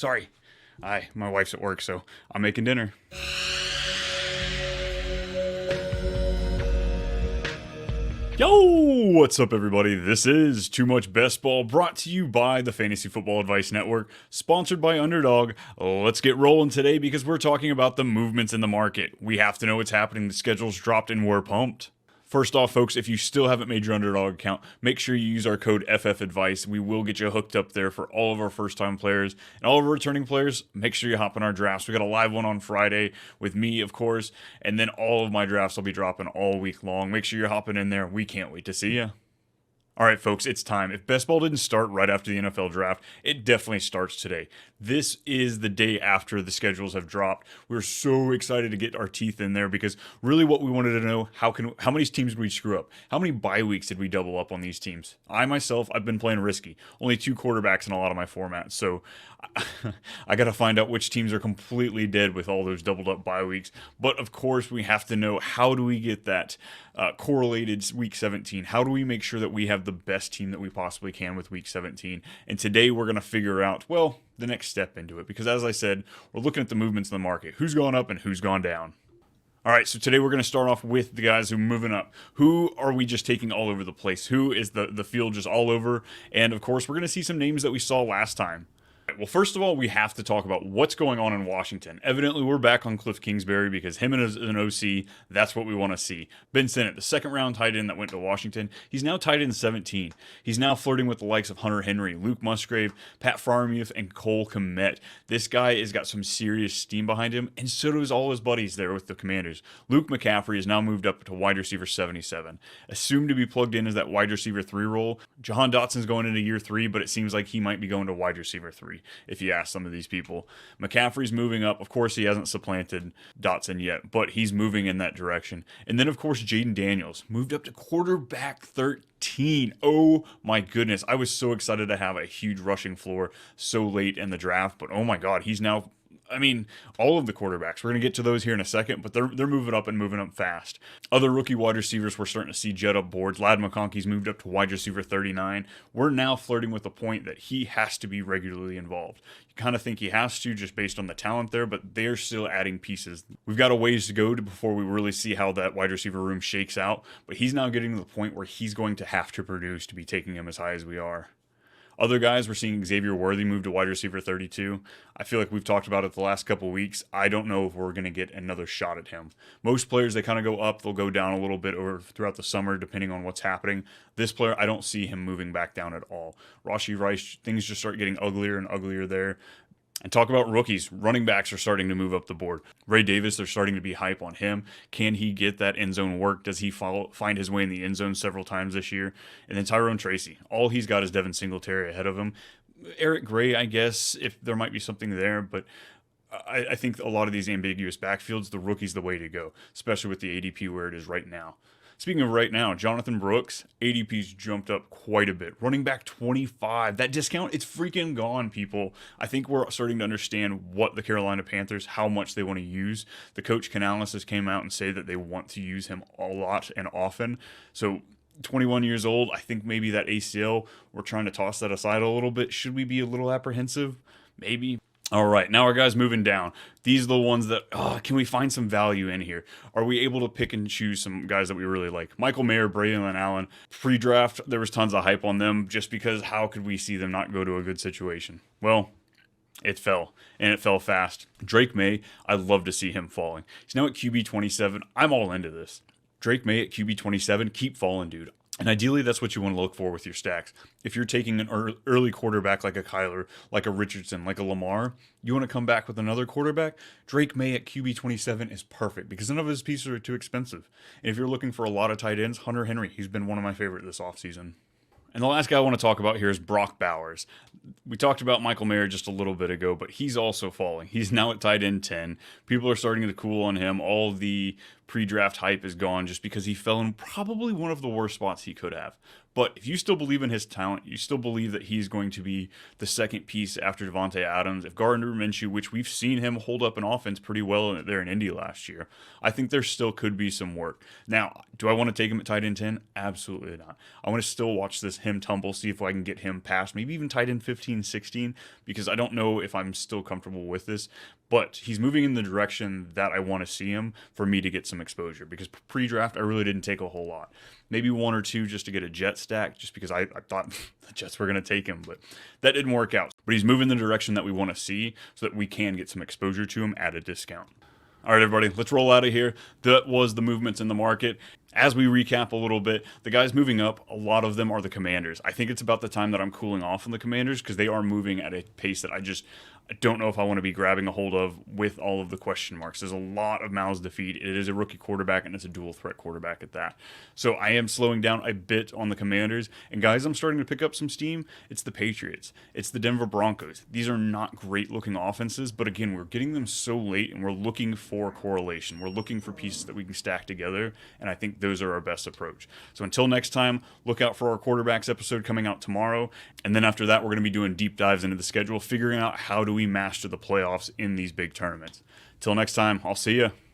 sorry. My wife's at work, so I'm making dinner. Yo, what's up, everybody? This is Too Much Best Ball, brought to you by the Fantasy Football Advice Network, sponsored by Underdog. Let's get rolling today because we're talking about the movements in the market. We have to know what's happening. The schedule's dropped and we're pumped. First off, folks, if you still haven't made your Underdog account, make sure you use our code FFAdvice. We will get you hooked up there for all of our first-time players. And all of our returning players, make sure you hop in our drafts. We got a live one on Friday with me, of course, and then all of my drafts will be dropping all week long. Make sure you're hopping in there. We can't wait to see you. All right, folks, it's time. If best ball didn't start right after the NFL draft, it definitely starts today. This is the day after the schedules have dropped. We're so excited to get our teeth in there because really what we wanted to know, how many teams did we screw up? How many bye weeks did we double up on these teams? I've been playing risky. Only 2 quarterbacks in a lot of my formats, so I got to find out which teams are completely dead with all those doubled up bye weeks. But of course, we have to know, how do we get that correlated week 17? How do we make sure that we have the best team that we possibly can with week 17? And today we're going to figure out, well, the next step into it. Because as I said, we're looking at the movements in the market. Who's gone up and who's gone down? All right, so today we're going to start off with the guys who are moving up. Who are we just taking all over the place? Who is the field just all over? And of course, we're going to see some names that we saw last time. Well, first of all, we have to talk about what's going on in Washington. Evidently, we're back on Cliff Kingsbury because him and an OC, that's what we want to see. Ben Sinnott, the second-round tight end that went to Washington, he's now tight end 17. He's now flirting with the likes of Hunter Henry, Luke Musgrave, Pat Freiermuth, and Cole Kmet. This guy has got some serious steam behind him, and so does all his buddies there with the Commanders. Luke McCaffrey has now moved up to wide receiver 77. Assumed to be plugged in as that wide receiver 3 role. Jahan Dotson's going into year 3, but it seems like he might be going to wide receiver 3. If you ask some of these people. McCaffrey's moving up. Of course, he hasn't supplanted Dotson yet, but he's moving in that direction. And then, of course, Jaden Daniels moved up to quarterback 13. Oh, my goodness. I was so excited to have a huge rushing floor so late in the draft, but oh my God, he's now... all of the quarterbacks. We're going to get to those here in a second, but they're moving up and moving up fast. Other rookie wide receivers we're starting to see jet up boards. Ladd McConkey's moved up to wide receiver 39. We're now flirting with the point that he has to be regularly involved. You kind of think he has to just based on the talent there, but they're still adding pieces. We've got a ways to go before we really see how that wide receiver room shakes out, but he's now getting to the point where he's going to have to produce to be taking him as high as we are. Other guys, we're seeing Xavier Worthy move to wide receiver 32. I feel like we've talked about it the last couple of weeks. I don't know if we're going to get another shot at him. Most players, they kind of go up. They'll go down a little bit throughout the summer, depending on what's happening. This player, I don't see him moving back down at all. Rashee Rice, things just start getting uglier and uglier there. And talk about rookies. Running backs are starting to move up the board. Ray Davis, they're starting to be hype on him. Can he get that end zone work? Does he find his way in the end zone several times this year? And then Tyrone Tracy. All he's got is Devin Singletary ahead of him. Eric Gray, I guess, if there might be something there, but I think a lot of these ambiguous backfields, the rookie's the way to go, especially with the ADP where it is right now. Speaking of right now, Jonathan Brooks, ADP's jumped up quite a bit. Running back 25. That discount, it's freaking gone, people. I think we're starting to understand what the Carolina Panthers, how much they want to use. The coach Canales has came out and say that they want to use him a lot and often. So 21 years old, I think maybe that ACL, we're trying to toss that aside a little bit. Should we be a little apprehensive? Maybe. All right, now our guys moving down. These are the ones that, can we find some value in here? Are we able to pick and choose some guys that we really like? Michael Mayer, Braylon Allen, pre-draft, there was tons of hype on them just because how could we see them not go to a good situation? Well, it fell, and it fell fast. Drake May, I'd love to see him falling. He's now at QB 27. I'm all into this. Drake May at QB 27, keep falling, dude. And ideally, that's what you want to look for with your stacks. If you're taking an early quarterback like a Kyler, like a Richardson, like a Lamar, you want to come back with another quarterback, Drake May at QB 27 is perfect because none of his pieces are too expensive. And if you're looking for a lot of tight ends, Hunter Henry, he's been one of my favorite this offseason. And the last guy I want to talk about here is Brock Bowers. We talked about Michael Mayer just a little bit ago, but he's also falling. He's now at tight end 10. People are starting to cool on him. All the pre-draft hype is gone just because he fell in probably one of the worst spots he could have. But if you still believe in his talent, you still believe that he's going to be the second piece after Devontae Adams, if Gardner Minshew, which we've seen him hold up an offense pretty well there in Indy last year, I think there still could be some work. Now, do I want to take him at tight end 10? Absolutely not. I want to still watch him tumble, see if I can get him past maybe even tight end 15, 16, because I don't know if I'm still comfortable with this. But he's moving in the direction that I want to see him for me to get some exposure, because pre-draft I really didn't take a whole lot. Maybe one or two just to get a jet stack, just because I thought the Jets were going to take him, but that didn't work out. But he's moving the direction that we want to see so that we can get some exposure to him at a discount. All right, everybody, let's roll out of here. That was the movements in the market. As we recap a little bit, the guys moving up, a lot of them are the Commanders. I think it's about the time that I'm cooling off on the Commanders because they are moving at a pace that I don't know if I want to be grabbing a hold of with all of the question marks. There's a lot of mouths to feed. It is a rookie quarterback, and it's a dual threat quarterback at that. So I am slowing down a bit on the Commanders. And guys, I'm starting to pick up some steam. It's the Patriots. It's the Denver Broncos. These are not great looking offenses, but again, we're getting them so late, and we're looking for correlation. We're looking for pieces that we can stack together, and I think those are our best approach. So until next time, look out for our quarterbacks episode coming out tomorrow. And then after that, we're going to be doing deep dives into the schedule, figuring out how do we master the playoffs in these big tournaments. Till next time, I'll see you.